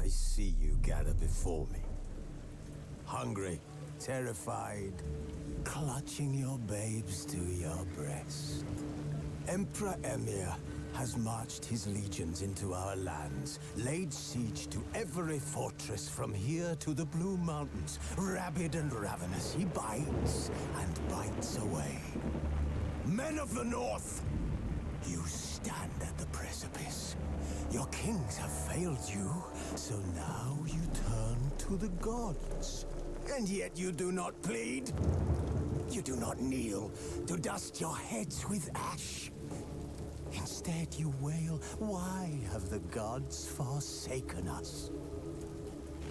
I see you gather before me. Hungry, terrified, clutching your babes to your breast. Emperor Emir has marched his legions into our lands, laid siege to every fortress from here to the Blue Mountains. Rabid and ravenous, he bites and bites away. Men of the North, you stand at the precipice. Your kings have failed you, so now you turn to the gods. And yet you do not plead. You do not kneel to dust your heads with ash. Instead you wail, why have the gods forsaken us?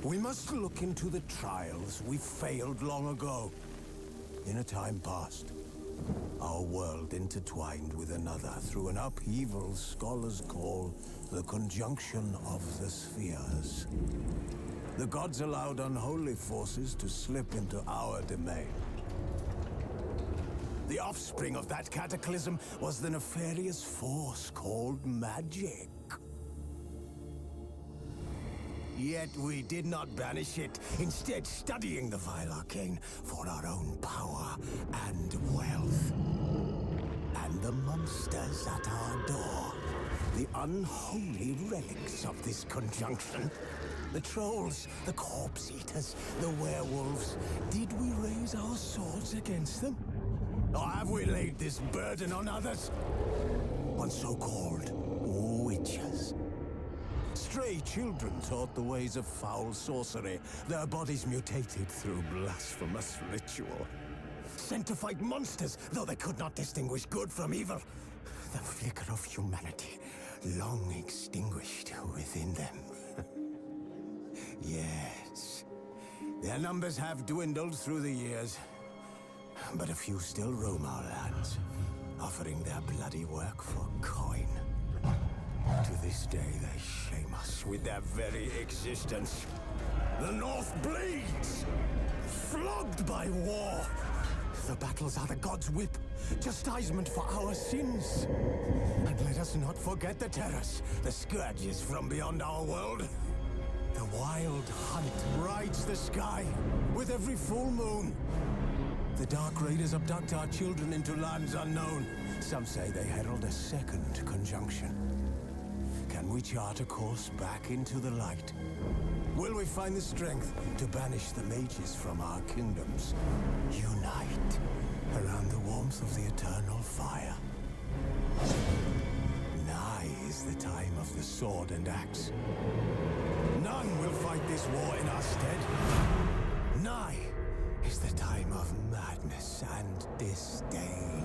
We must look into the trials we failed long ago. In a time past, our world intertwined with another through an upheaval scholars call the conjunction of the spheres. The gods allowed unholy forces to slip into our domain. The offspring of that cataclysm was the nefarious force called magic. Yet we did not banish it, instead studying the vile arcane for our own power and wealth. And the monsters at our door, the unholy relics of this conjunction. The trolls, the corpse eaters, the werewolves. Did we raise our swords against them? Or have we laid this burden on others? On so-called witches. Stray children taught the ways of foul sorcery, their bodies mutated through blasphemous ritual. Sent to fight monsters, though they could not distinguish good from evil. The flicker of humanity, long extinguished within them. Yes, their numbers have dwindled through the years. But a few still roam our lands, offering their bloody work for coin. To this day, they shame us with their very existence. The North bleeds, flogged by war. The battles are the gods' whip, chastisement for our sins. And let us not forget the terrors, the scourges from beyond our world. The wild hunt rides the sky with every full moon. The Dark Raiders abduct our children into lands unknown. Some say they herald a second conjunction. Can we chart a course back into the light? Will we find the strength to banish the mages from our kingdoms? Unite around the warmth of the eternal fire. Nigh is the time of the sword and axe. None will fight this war in our stead. Nigh is the time of madness and disdain.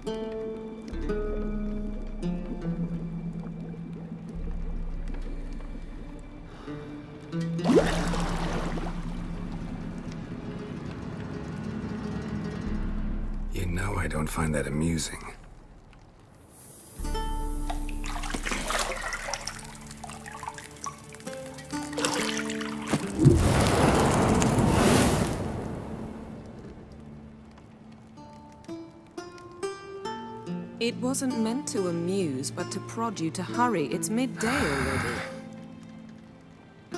You know I don't find that amusing. It wasn't meant to amuse, but to prod you to hurry. It's midday already.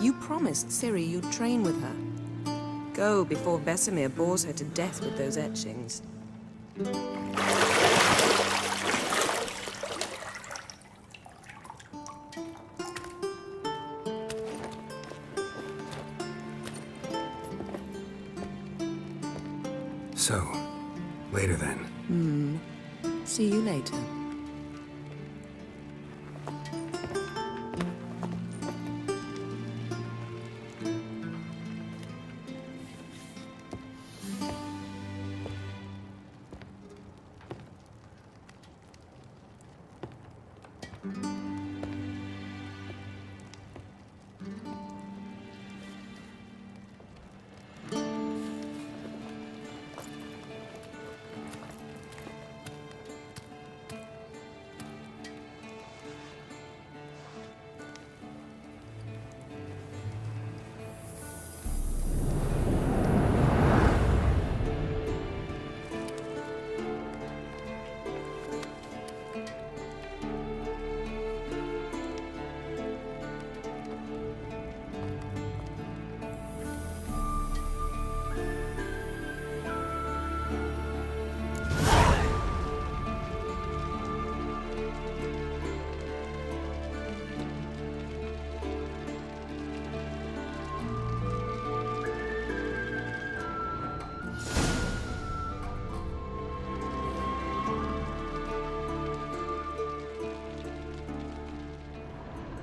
You promised Ciri you'd train with her. Go before Vesemir bores her to death with those etchings. So, later then. See you later.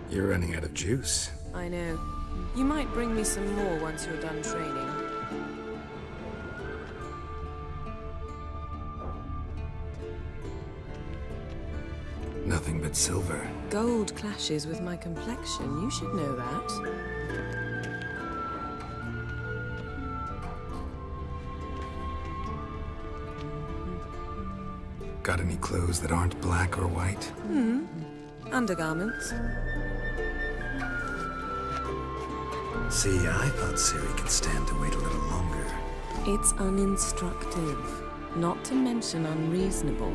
You're running out of juice. I know. You might bring me some more once you're done training. Nothing but silver. Gold clashes with my complexion. You should know that. Got any clothes that aren't black or white? Undergarments. See, I thought Ciri could stand to wait a little longer. It's uninstructive, not to mention unreasonable.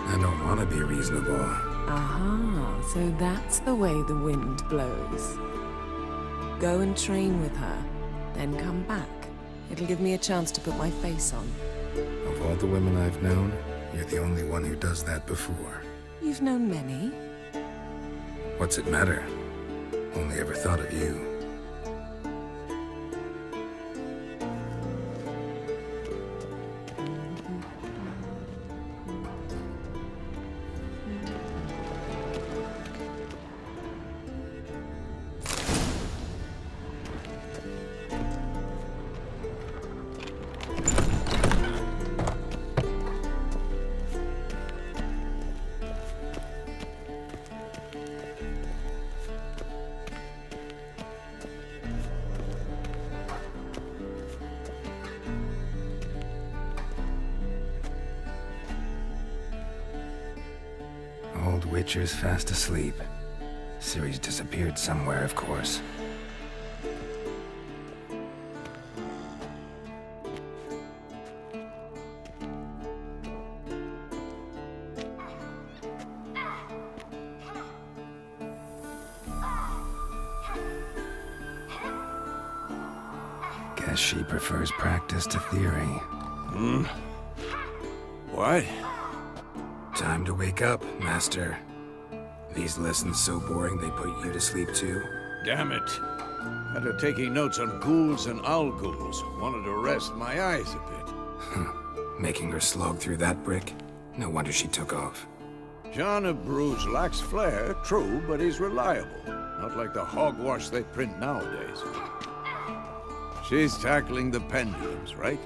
I don't want to be reasonable. Aha, so that's the way the wind blows. Go and train with her, then come back. It'll give me a chance to put my face on. Of all the women I've known, you're the only one who does that before. You've known many. What's it matter? Only ever thought of you. Old Witcher's fast asleep. Ciri's disappeared somewhere, of course. Guess she prefers practice to theory. What? Time to wake up, Master. These lessons so boring they put you to sleep too? Damn it. After taking notes on ghouls and owl ghouls, wanted to rest my eyes a bit. Making her slog through that brick? No wonder she took off. John of Bruges lacks flair, true, but he's reliable. Not like the hogwash they print nowadays. She's tackling the pendulums, right?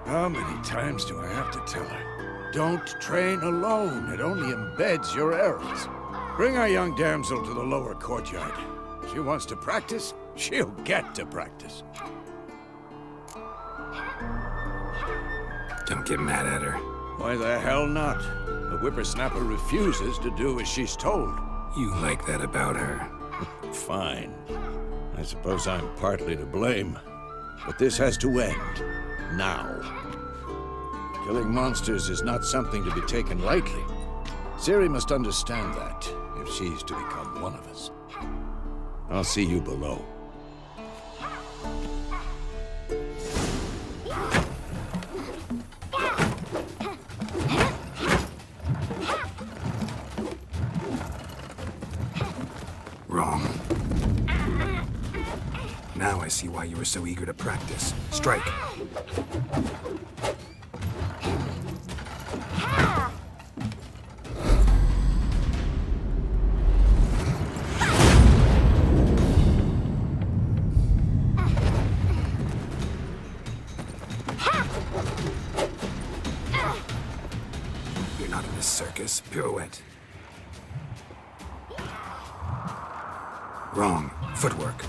How many times do I have to tell her? Don't train alone. It only embeds your errors. Bring our young damsel to the lower courtyard. She wants to practice, she'll get to practice. Don't get mad at her. Why the hell not? The whippersnapper refuses to do as she's told. You like that about her. Fine. I suppose I'm partly to blame. But this has to end. Now. Killing monsters is not something to be taken lightly. Ciri must understand that, if she's to become one of us. I'll see you below. Wrong. Now I see why you were so eager to practice. Strike. You're not in this circus. Pirouette. Wrong. Footwork.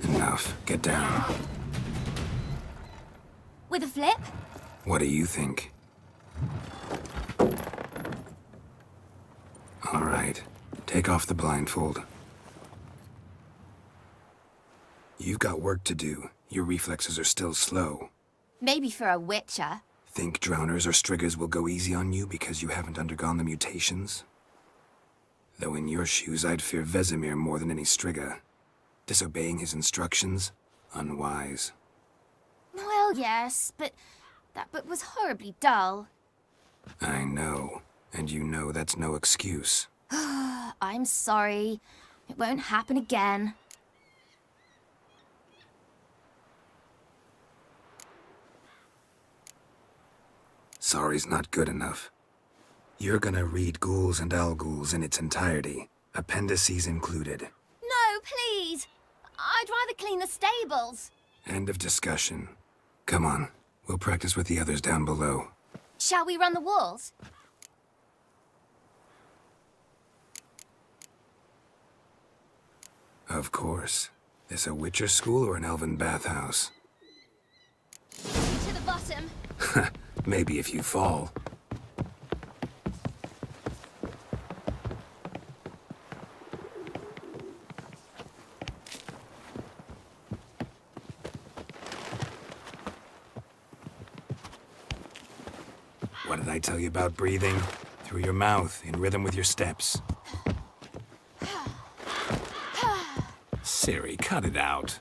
Enough. Get down. With a flip? What do you think? All right. Take off the blindfold. You've got work to do. Your reflexes are still slow. Maybe for a witcher. Think drowners or striggers will go easy on you because you haven't undergone the mutations? Though in your shoes, I'd fear Vesemir more than any strigger. Disobeying his instructions? Unwise. Well, yes, but that book was horribly dull. I know. And you know that's no excuse. I'm sorry. It won't happen again. Sorry's not good enough. You're gonna read Ghouls and Alghouls in its entirety, appendices included. No, please! I'd rather clean the stables. End of discussion. Come on, we'll practice with the others down below. Shall we run the walls? Of course. This a Witcher school or an elven bathhouse? To the bottom. Maybe if you fall. What did I tell you about breathing? Through your mouth, in rhythm with your steps. Ciri, cut it out.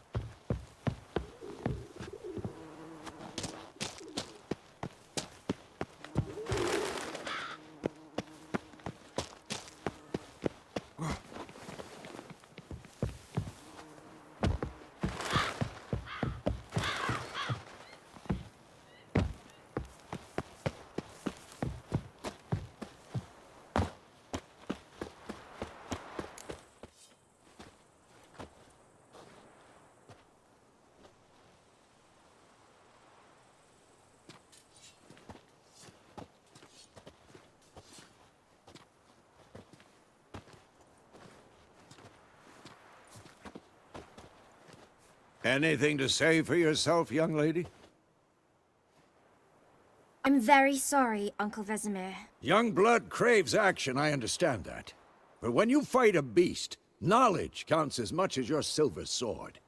Anything to say for yourself, young lady? I'm very sorry, Uncle Vesemir. Young blood craves action, I understand that. But when you fight a beast, knowledge counts as much as your silver sword.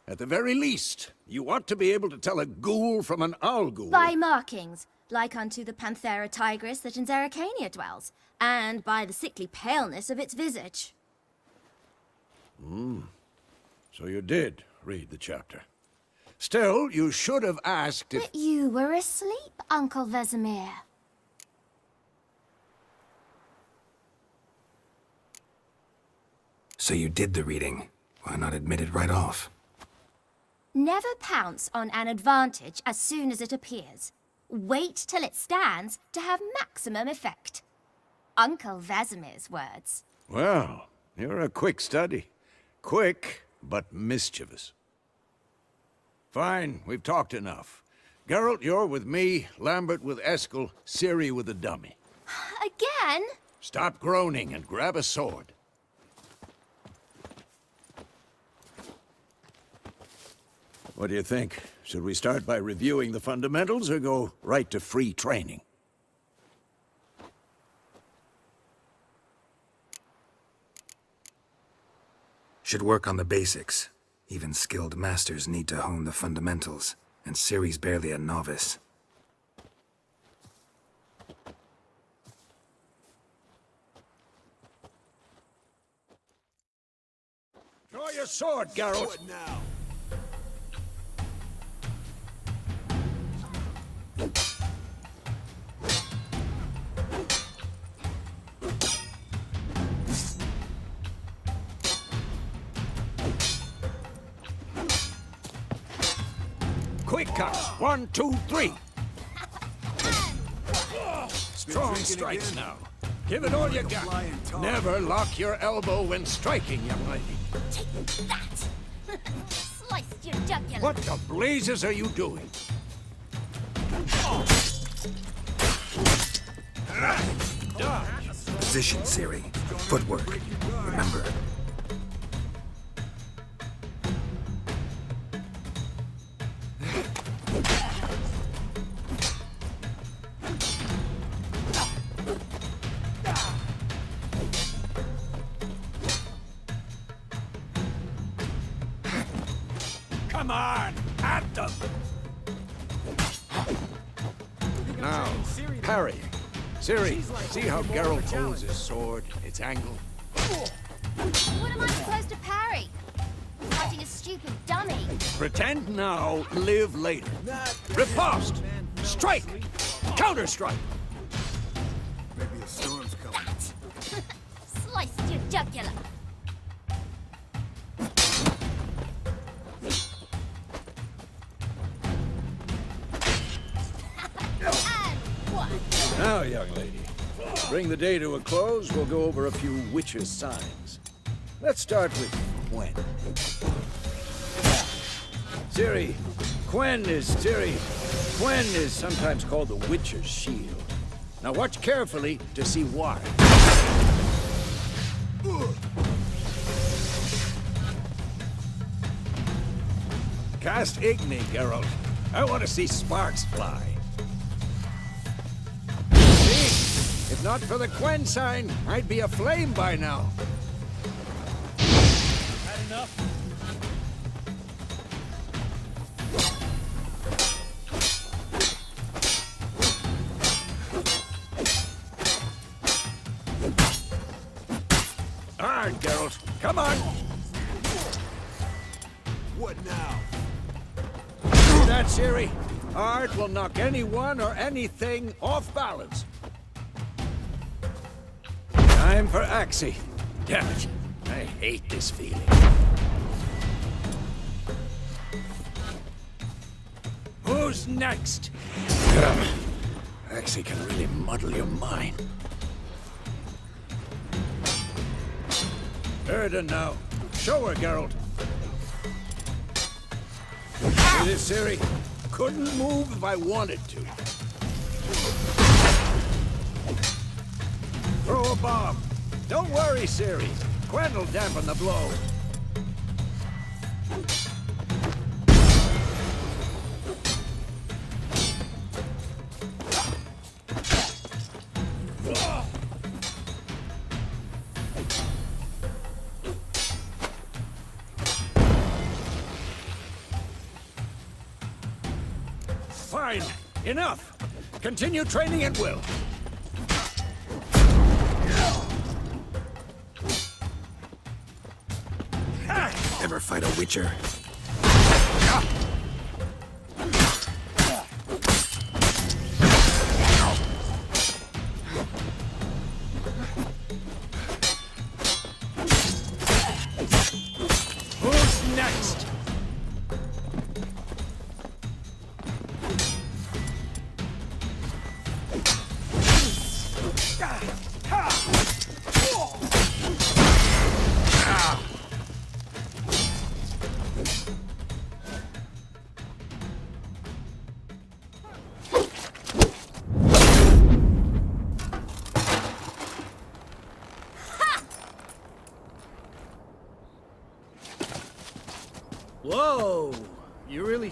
At the very least, you ought to be able to tell a ghoul from an Alghoul. By markings, like unto the Panthera tigris that in Zerrikania dwells, and by the sickly paleness of its visage. So you did read the chapter. Still, you should have asked if... But you were asleep, Uncle Vesemir. So you did the reading. Why not admit it right off? Never pounce on an advantage as soon as it appears. Wait till it stands to have maximum effect. Uncle Vesemir's words. Well, you're a quick study. Quick, but mischievous. Fine, we've talked enough. Geralt, you're with me, Lambert with Eskel, Ciri with the dummy. Again? Stop groaning and grab a sword. What do you think? Should we start by reviewing the fundamentals or go right to free training? Should work on the basics. Even skilled masters need to hone the fundamentals, and Ciri's barely a novice. Draw your sword, Geralt! What now? Quick cuts! 1, 2, 3! Strong strikes now. Give it all you got. Never lock your elbow when striking, young lady. Take that! Sliced your jugular. What the blazes are you doing? Dodge! Position, Ciri. Footwork. Remember. Come on! At them! Now, parry. Ciri, see how Geralt holds his sword, its angle? What am I supposed to parry? Fighting a stupid dummy. Pretend now, live later. Riposte! Strike! Counter-strike! Maybe a storm's coming. That! Sliced your jugular. And one. Now, young lady, to bring the day to a close, we'll go over a few witches' signs. Let's start with Quen. Ciri, Quen is sometimes called the Witcher's Shield. Now watch carefully to see why. Cast Igni, Geralt. I want to see sparks fly. See? If not for the Quen sign, I'd be aflame by now. Had enough? Hard, Geralt. Come on. What now? See that, Ciri? Art will knock anyone or anything off balance. Time for Axie. Damn it. I hate this feeling. Who's next? Axie can really muddle your mind. Erden now. Show her, Geralt. See this, Ciri? Couldn't move if I wanted to. Throw a bomb. Don't worry, Ciri. Quen will dampen the blow. Fine. Enough. Continue training at will. Ever fight a Witcher? Who's next?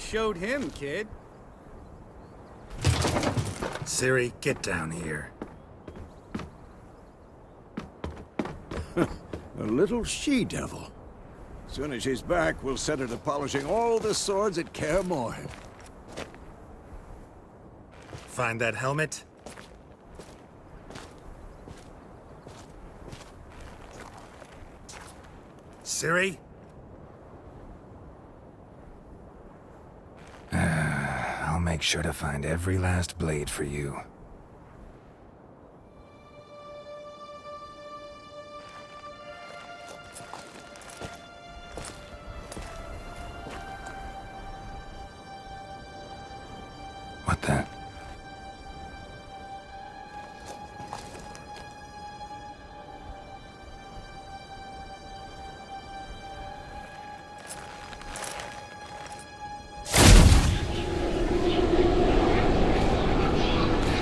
showed him, kid. Ciri, get down here. A little she-devil. Soon as she's back, we'll set her to polishing all the swords at Kaer Morhen. Find that helmet? Ciri? I'll make sure to find every last blade for you. What the?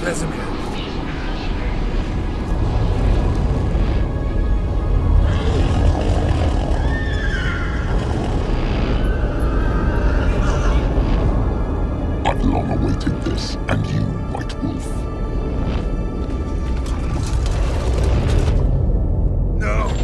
Vesemir. I've long awaited this, and you, White Wolf. No!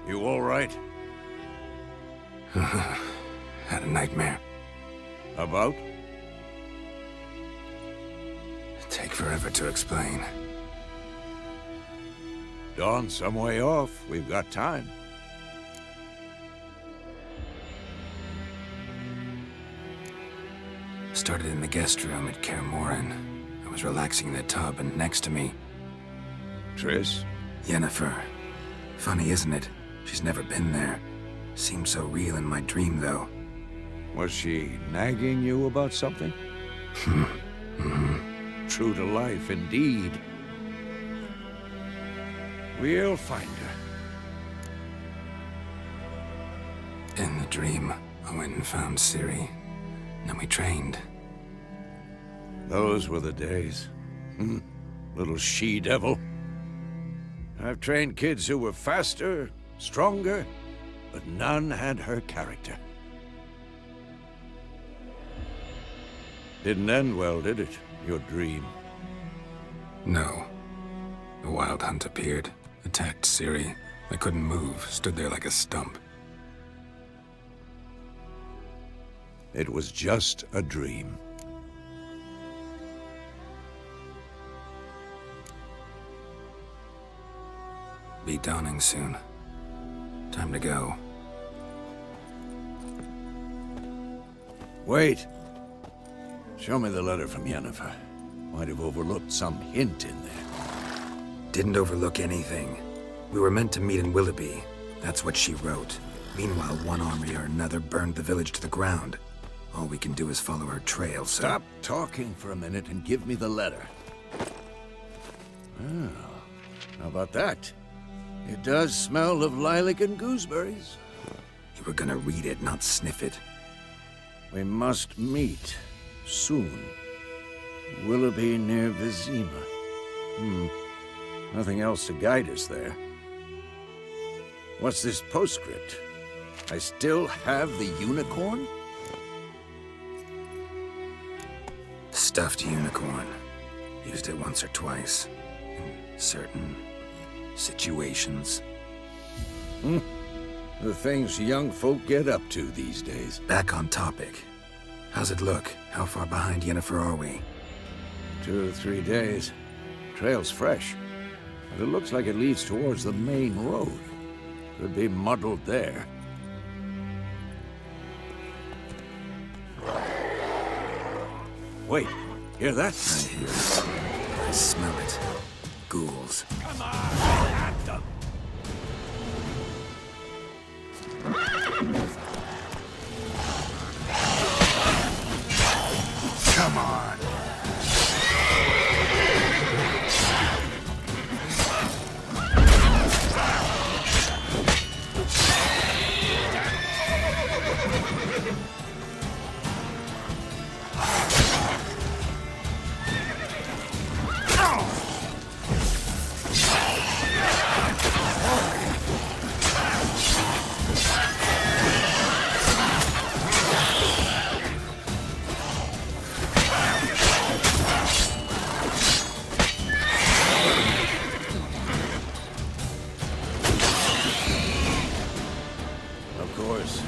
You all right? Had a nightmare. About? Take forever to explain. Dawn's some way off. We've got time. Started in the guest room at Kaer Morhen. I was relaxing in the tub, and next to me, Triss? Yennefer. Funny, isn't it? She's never been there. Seemed so real in my dream, though. Was she nagging you about something? True to life, indeed. We'll find her. In the dream, I went and found Ciri. Then we trained. Those were the days. Little she-devil. I've trained kids who were faster, stronger, but none had her character. Didn't end well, did it? Your dream? No. The Wild Hunt appeared, attacked Ciri. I couldn't move, stood there like a stump. It was just a dream. Be dawning soon. Time to go. Wait. Show me the letter from Yennefer. Might have overlooked some hint in there. Didn't overlook anything. We were meant to meet in Willoughby. That's what she wrote. Meanwhile, one army or another burned the village to the ground. All we can do is follow her trail, so... Stop talking for a minute and give me the letter. Oh, how about that? It does smell of lilac and gooseberries. You were gonna read it, not sniff it. We must meet. Soon. Willoughby near Vizima. Nothing else to guide us there. What's this postscript? I still have the unicorn? Stuffed unicorn. Used it once or twice. In certain situations. The things young folk get up to these days. Back on topic. How's it look? How far behind Yennefer are we? 2 or 3 days. Trail's fresh. But it looks like it leads towards the main road. Could be muddled there. Wait, hear that? I hear it. Smell it. Ghouls. Come on, at them! Come on! Of course,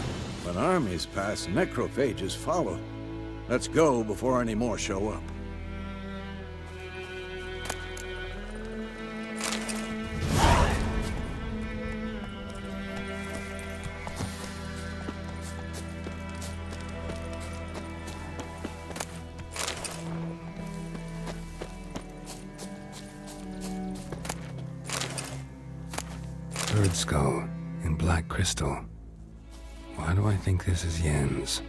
when armies pass, necrophages follow. Let's go before any more show up. Bird skull in black crystal. Why do I think this is Yen's?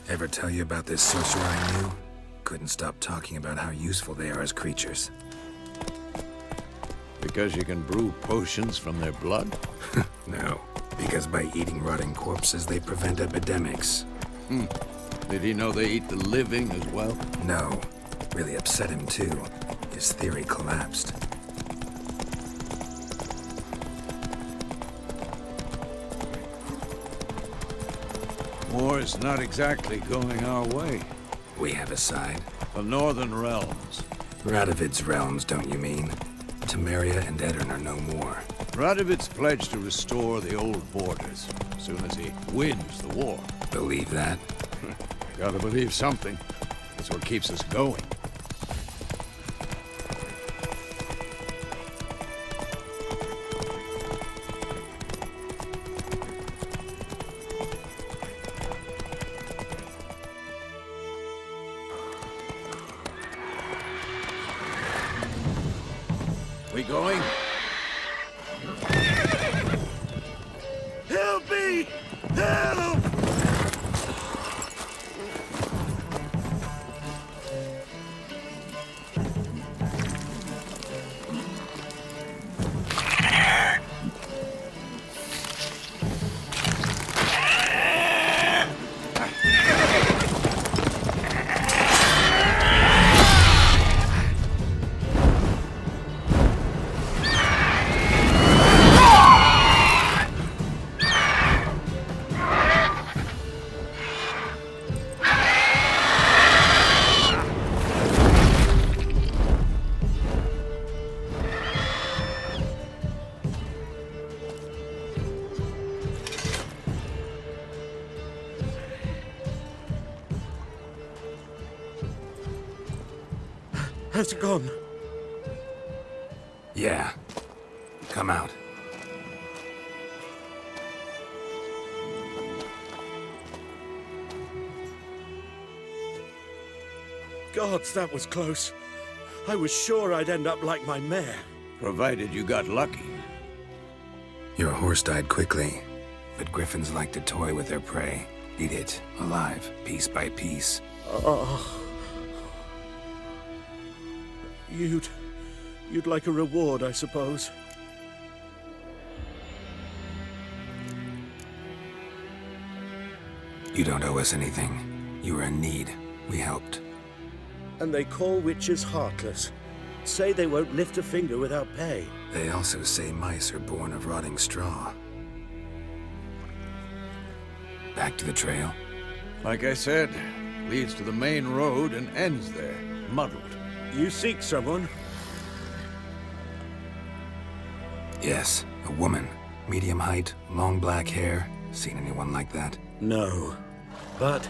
Ever tell you about this sorcerer I knew? Couldn't stop talking about how useful they are as creatures. Because you can brew potions from their blood? No, because by eating rotting corpses, they prevent epidemics. Did he know they eat the living as well? No, really upset him too. His theory collapsed. War's not exactly going our way. We have a side. The Northern Realms. Radovid's realms, don't you mean? Temeria and Edirn are no more. Radovid's pledged to restore the old borders as soon as he wins the war. Believe that? Gotta believe something. That's what keeps us going. We going? Help me! Help! Has it gone? Yeah. Come out. Gods, that was close. I was sure I'd end up like my mare. Provided you got lucky. Your horse died quickly, but griffins like to toy with their prey. Eat it, alive, piece by piece. You'd like a reward, I suppose. You don't owe us anything. You were in need. We helped. And they call witches heartless. Say they won't lift a finger without pay. They also say mice are born of rotting straw. Back to the trail? Like I said, leads to the main road and ends there, muddled. You seek someone? Yes, a woman. Medium height, long black hair. Seen anyone like that? No. But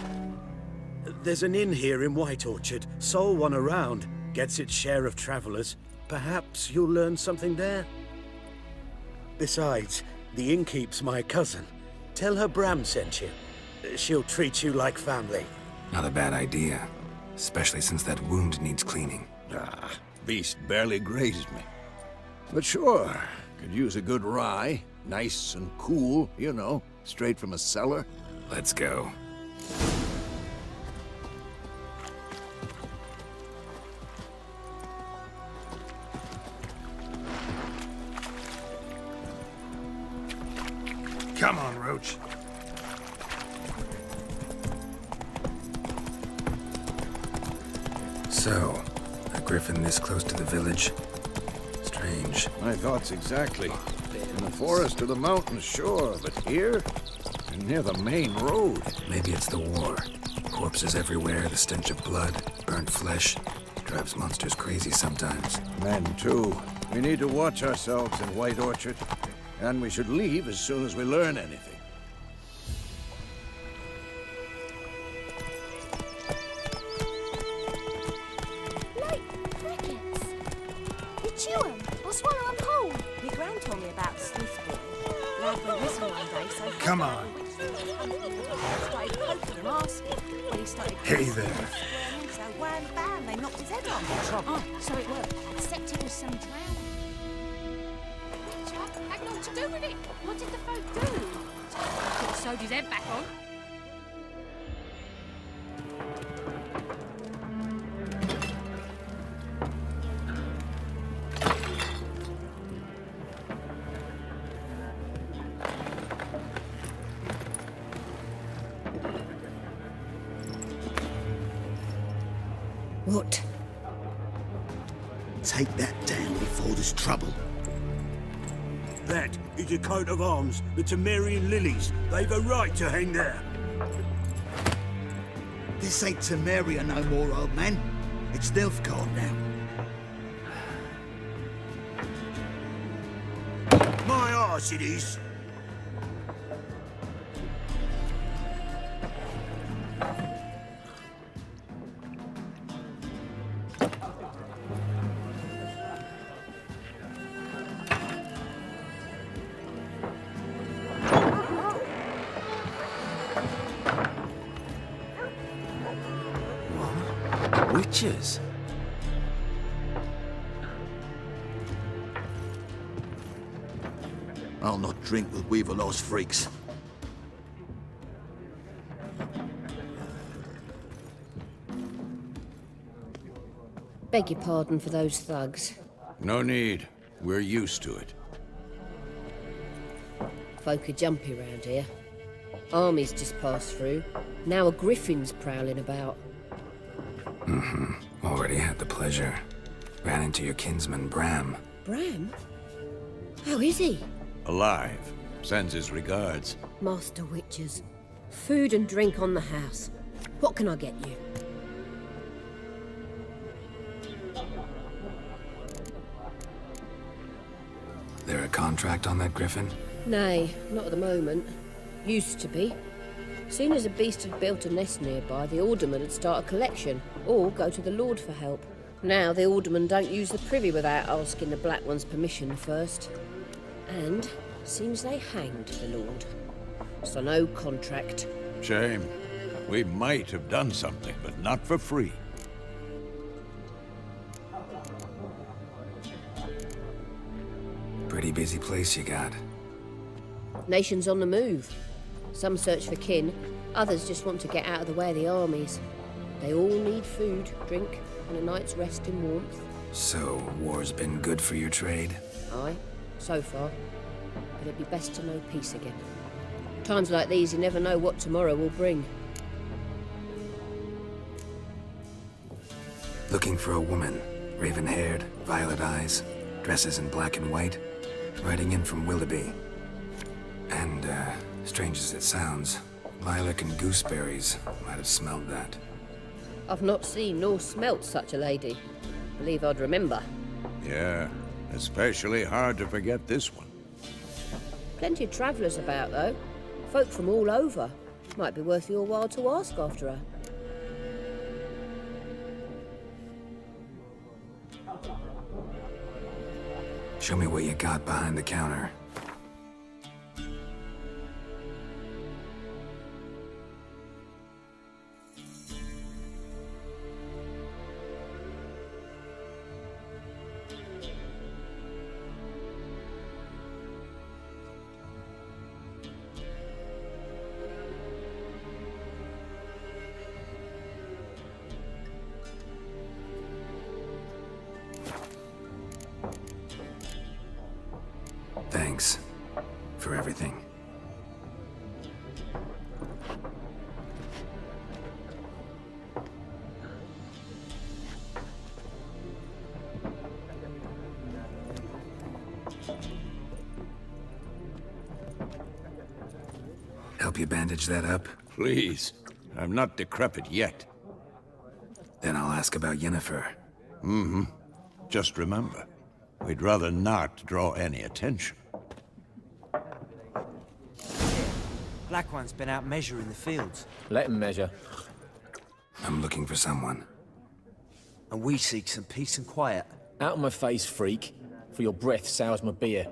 there's an inn here in White Orchard. Sole one around. gets its share of travelers, perhaps you'll learn something there. Besides, the innkeep's my cousin. Tell her Bram sent you. She'll treat you like family. Not a bad idea, especially since that wound needs cleaning. Ah, beast barely grazed me. But sure, could use a good rye. Nice and cool, you know, straight from a cellar. Let's go. Come on, Roach. So, a griffin this close to the village? Strange. My thoughts exactly. In the forest or the mountains, sure, but here? And near the main road. Maybe it's the war. Corpses everywhere, the stench of blood, burnt flesh. Drives monsters crazy sometimes. Men, too. We need to watch ourselves in White Orchard. And we should leave as soon as we learn anything. Like crickets. You chew 'em or swallow 'em whole. Your gran told me about Smith boy. Lad went missing one day, so... Come on. Started poking him, asking. When he started... Hey there. So wham, bam, they knocked his head off. Oh, so it worked. Except it was some drowning. Richard had naught to do with it. What did the folk do? Could have sewed his head back on. What? Take that down before there's trouble. That is a coat of arms, the Temerian lilies. They've a right to hang there. This ain't Temeria no more, old man. It's Nilfgaard now. My arse it is. Witches? I'll not drink with Weaverlaw's freaks. Beg your pardon for those thugs. No need. We're used to it. Folk are jumpy round here. Armies just passed through. Now a griffin's prowling about. Already had the pleasure. Ran into your kinsman, Bram. Bram? How is he? Alive. Sends his regards. Master Witches. Food and drink on the house. What can I get you? There a contract on that griffin? Nay, not at the moment. Used to be. Soon as a beast had built a nest nearby, the alderman would start a collection, or go to the Lord for help. Now the aldermen don't use the privy without asking the Black One's permission first. And seems they hanged the Lord. So no contract. Shame. We might have done something, but not for free. Pretty busy place you got. Nations on the move. Some search for kin, others just want to get out of the way of the armies. They all need food, drink, and a night's rest in warmth. So, war's been good for your trade? Aye, so far. But it'd be best to know peace again. Times like these, you never know what tomorrow will bring. Looking for a woman. Raven-haired, violet eyes, dresses in black and white. Riding in from Willoughby. And, strange as it sounds, lilac and gooseberries might have smelled that. I've not seen nor smelt such a lady. Believe I'd remember. Yeah, especially hard to forget this one. Plenty of travellers about, though. Folk from all over. Might be worth your while to ask after her. Show me what you got behind the counter. Thanks for everything. Help you bandage that up? Please. I'm not decrepit yet. Then I'll ask about Yennefer. Mm-hmm. Just remember, we'd rather not draw any attention. Black One's been out measuring the fields. Let him measure. I'm looking for someone. And we seek some peace and quiet. Out of my face, freak. For your breath sours my beer.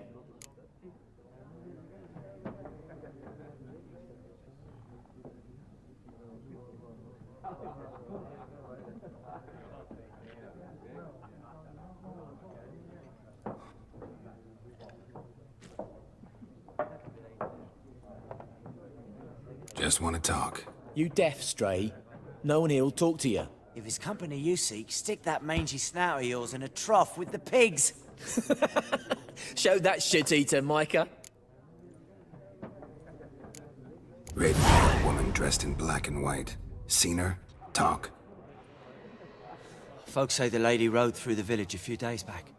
Just want to talk. You deaf, Stray? No one here'll talk to you. If it's company you seek, stick that mangy snout of yours in a trough with the pigs. Show that shit-eater, Micah. Raven-haired woman dressed in black and white. Seen her? Talk. Folks say the lady rode through the village a few days back.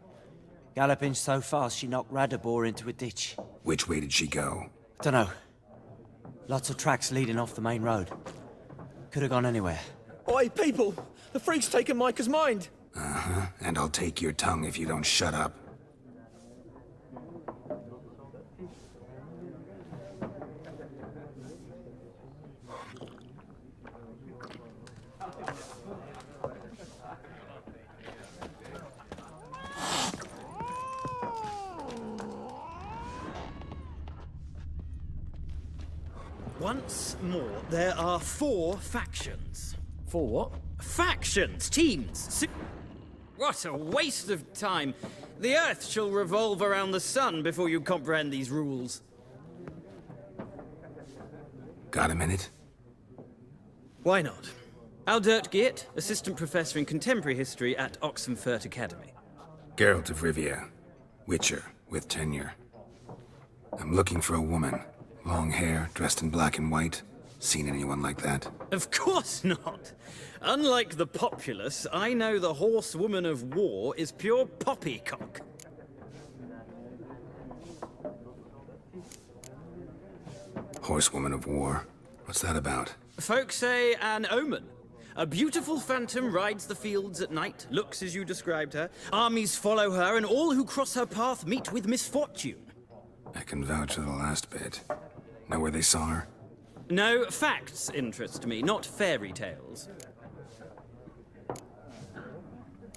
Galloping so fast she knocked Radabor into a ditch. Which way did she go? Dunno. Lots of tracks leading off the main road. Could have gone anywhere. Oi, people! The freak's taken Micah's mind! Uh-huh. And I'll take your tongue if you don't shut up. Once more, there are 4 factions. 4 what? Factions! Teams! What a waste of time! The Earth shall revolve around the sun before you comprehend these rules. Got a minute? Why not? Aldert Geert, Assistant Professor in Contemporary History at Oxenfurt Academy. Geralt of Rivia. Witcher, with tenure. I'm looking for a woman. Long hair, dressed in black and white. Seen anyone like that? Of course not! Unlike the populace, I know the horsewoman of war is pure poppycock. Horsewoman of war? What's that about? Folks say an omen. A beautiful phantom rides the fields at night, looks as you described her. Armies follow her, and all who cross her path meet with misfortune. I can vouch for the last bit. Know where they saw her? No, facts interest me, not fairy tales.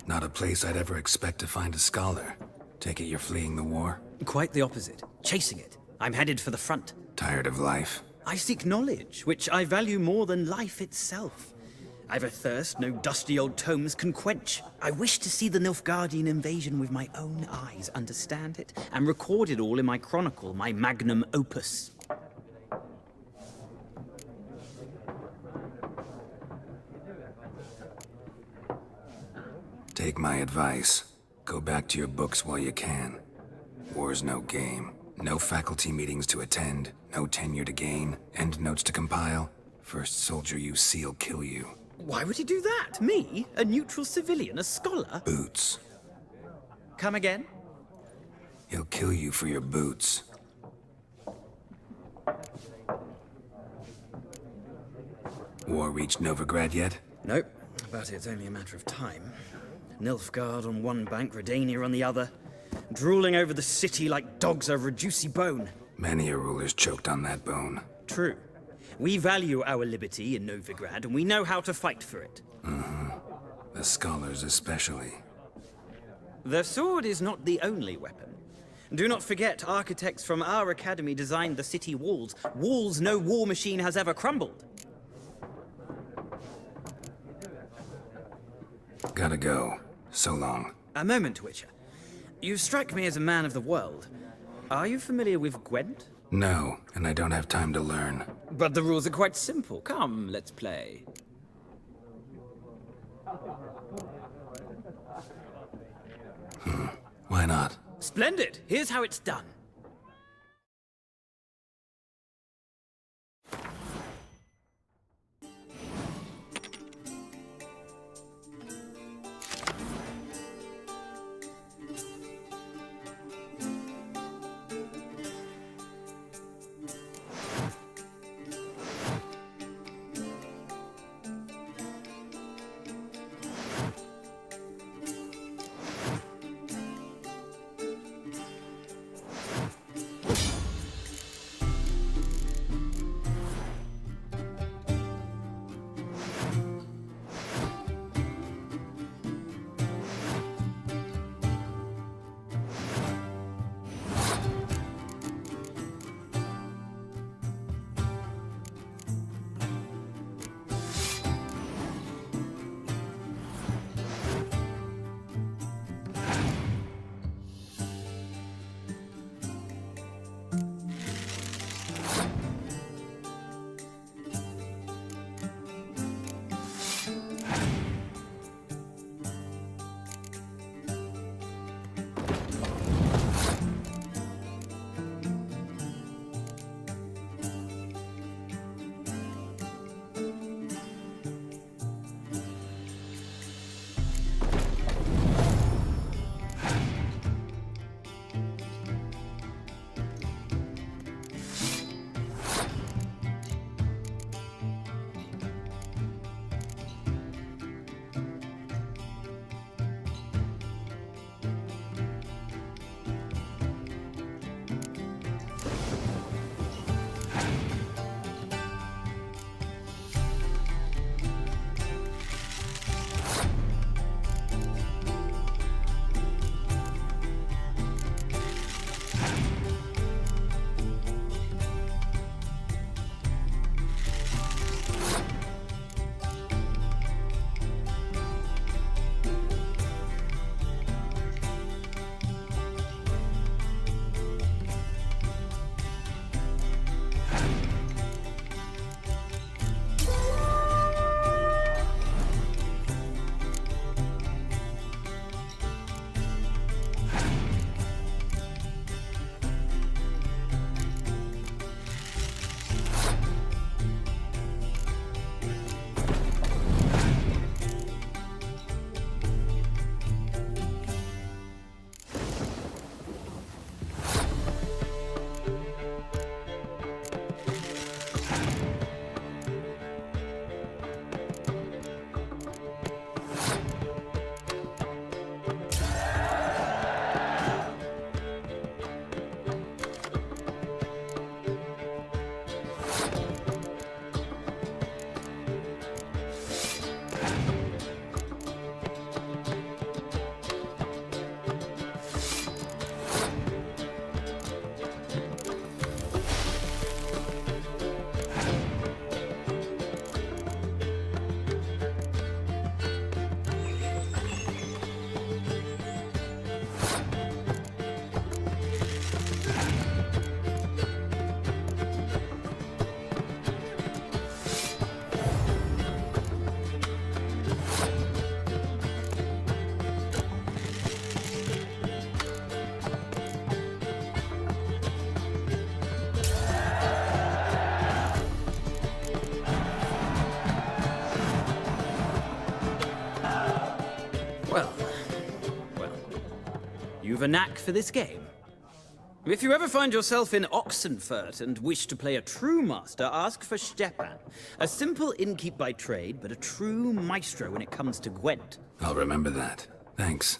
Not a place I'd ever expect to find a scholar. Take it you're fleeing the war? Quite the opposite. Chasing it. I'm headed for the front. Tired of life? I seek knowledge, which I value more than life itself. I've a thirst no dusty old tomes can quench. I wish to see the Nilfgaardian invasion with my own eyes, understand it, and record it all in my chronicle, my magnum opus. Take my advice. Go back to your books while you can. War's no game. No faculty meetings to attend, no tenure to gain, end notes to compile. First soldier you see'll kill you. Why would he do that? Me? A neutral civilian? A scholar? Boots. Come again? He'll kill you for your boots. War reached Novigrad yet? Nope, but it's only a matter of time. Nilfgaard on one bank, Redania on the other. Drooling over the city like dogs over a juicy bone. Many a ruler's choked on that bone. True. We value our liberty in Novigrad, and we know how to fight for it. Mm-hmm. The scholars especially. The sword is not the only weapon. Do not forget, architects from our academy designed the city walls. Walls no war machine has ever crumbled. Gotta go. So long. A moment, Witcher. You strike me as a man of the world. Are you familiar with Gwent? No, and I don't have time to learn. But the rules are quite simple. Come, let's play. Why not? Splendid! Here's how it's done. You've a knack for this game. If you ever find yourself in Oxenfurt and wish to play a true master, ask for Stepan. A simple innkeep by trade, but a true maestro when it comes to Gwent. I'll remember that. Thanks.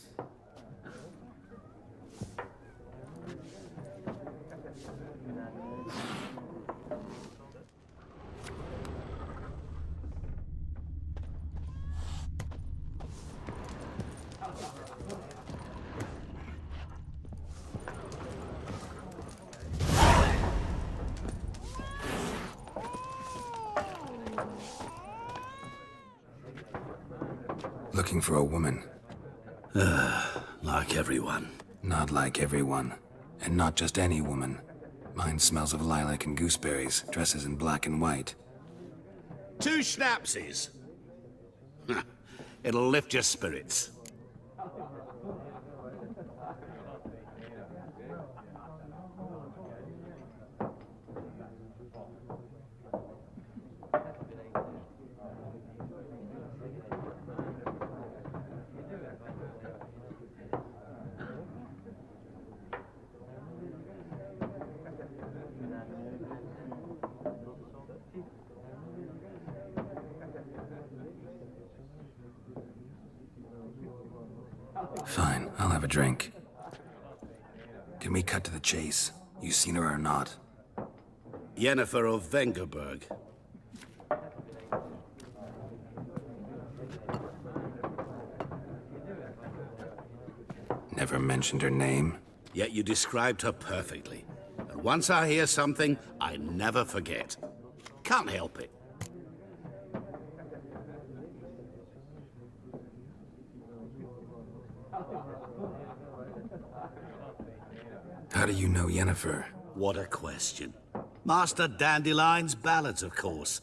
Looking for a woman. Like everyone. Not like everyone. And not just any woman. Mine smells of lilac and gooseberries, dresses in black and white. 2 schnapsies. It'll lift your spirits. Fine, I'll have a drink. Can we cut to the chase? You seen her or not? Yennefer of Vengerberg. Never mentioned her name? Yet you described her perfectly. And once I hear something, I never forget. Can't help it. How do you know Yennefer? What a question. Master Dandelion's ballads, of course.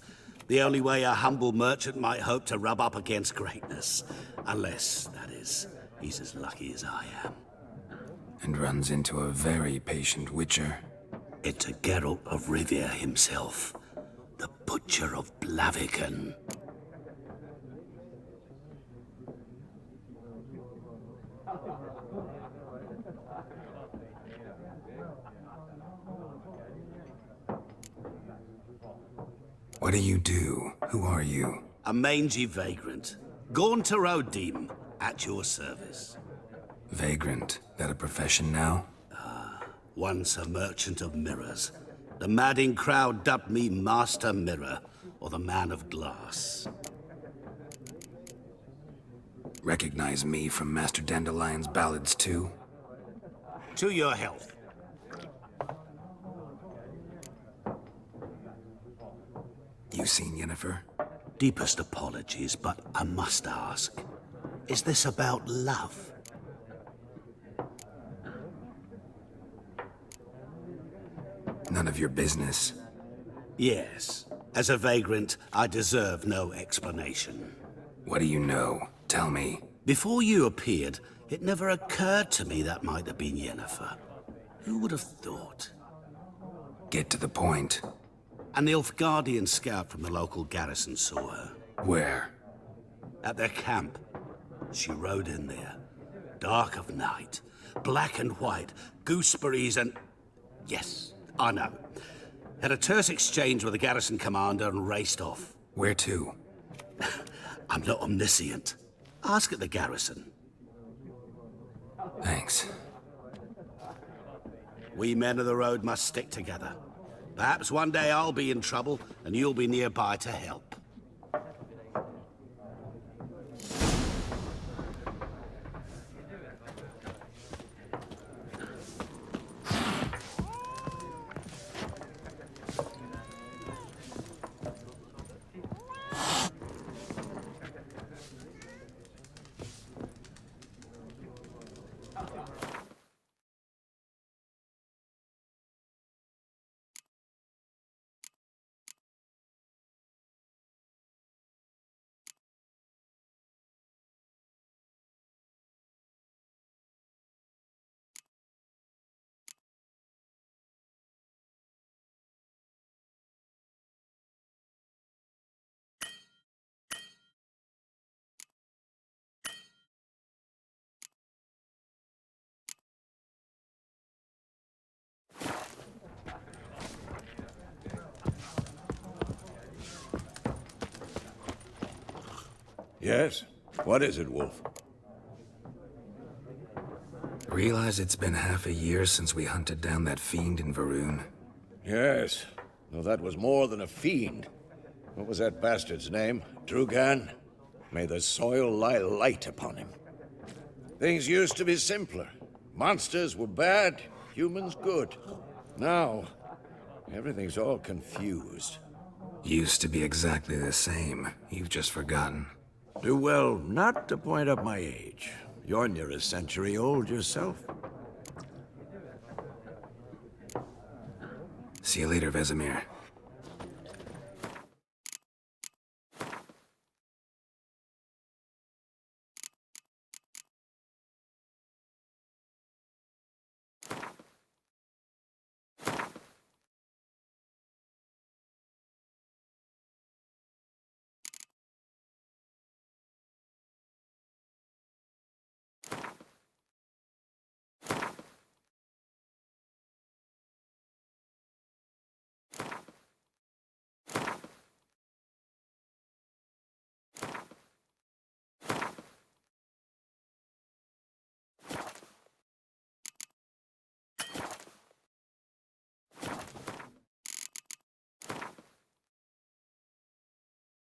The only way a humble merchant might hope to rub up against greatness. Unless, that is, he's as lucky as I am. And runs into a very patient witcher. It's a Geralt of Rivia himself. The Butcher of Blaviken. What do you do? Who are you? A mangy vagrant. Gaunter O'Dim, at your service. Vagrant? That a profession now? Once a merchant of mirrors. The madding crowd dubbed me Master Mirror, or the Man of Glass. Recognize me from Master Dandelion's ballads too? To your health. You seen Yennefer? Deepest apologies, but I must ask. Is this about love? None of your business. Yes. As a vagrant, I deserve no explanation. What do you know? Tell me. Before you appeared, it never occurred to me that might have been Yennefer. Who would have thought? Get to the point. An Nilfgaardian scout from the local garrison saw her. Where? At their camp. She rode in there. Dark of night. Black and white. Gooseberries and... Yes, I know. Had a terse exchange with the garrison commander and raced off. Where to? I'm not omniscient. Ask at the garrison. Thanks. We men of the road must stick together. Perhaps one day I'll be in trouble and you'll be nearby to help. Yes? What is it, Wolf? Realize it's been half a year since we hunted down that fiend in Varun? Yes. Well, that was more than a fiend. What was that bastard's name? Drugan? May the soil lie light upon him. Things used to be simpler. Monsters were bad, humans good. Now, everything's all confused. Used to be exactly the same. You've just forgotten. Do well not to point up my age. You're near a century old yourself. See you later, Vesemir.